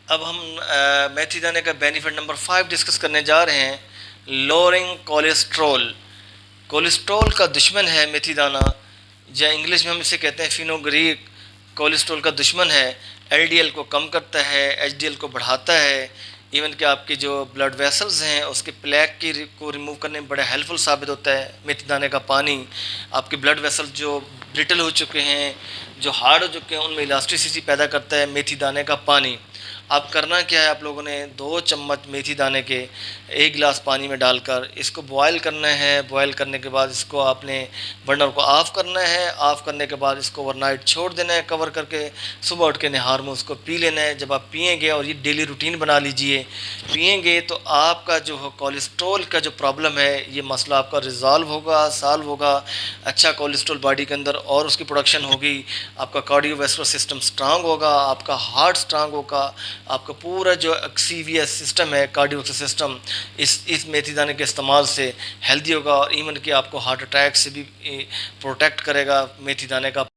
अब हम मेथी दाने का बेनिफिट नंबर 5 डिस्कस करने जा रहे हैं। Lowering cholesterol. कोलेस्ट्रॉल का दुश्मन है मेथी दाना, या इंग्लिश में हम इसे कहते हैं फिनोग्रीक। कोलेस्ट्रॉल का दुश्मन है। एलडीएल को कम करता है, एचडीएल को बढ़ाता है। इवन कि आपके जो ब्लड वेसल्स हैं उसके प्लेक की को रिमूव करने में बड़ा हेल्पफुल साबित होता है मेथी दाने का पानी। आपके ब्लड वेसल्स जो ब्रिटल हो चुके हैं, जो हार्ड हो चुके हैं, उनमें इलास्टिसिटी पैदा करता है मेथी दाने का पानी। आप करना क्या है, आप लोगों ने 2 चम्मच मेथी दाने के 1 गिलास पानी में डालकर इसको बॉयल करना है। बॉयल करने के बाद इसको आपने बर्नर को ऑफ़ करना है। ऑफ़ करने के बाद इसको ओवरनाइट छोड़ देना है कवर करके। सुबह उठ के नहार में उसको पी लेना है। जब आप पिएंगे, और ये डेली रूटीन बना लीजिए, पिएंगे तो आपका जो कोलेस्ट्रॉल का जो प्रॉब्लम है ये मसला आपका रिजॉल्व होगा, सॉल्व होगा। अच्छा कोलेस्ट्रॉल बॉडी के अंदर और उसकी प्रोडक्शन होगी। आपका कार्डियोवैस्कुलर सिस्टम स्ट्रांग होगा, आपका हार्ट स्ट्रांग होगा, आपका पूरा जो सीवीएस सिस्टम है, कार्डियोवैस्कुलर सिस्टम, इस मेथी दाने के इस्तेमाल से हेल्दी होगा। और इवन कि आपको हार्ट अटैक से भी प्रोटेक्ट करेगा मेथी दाने का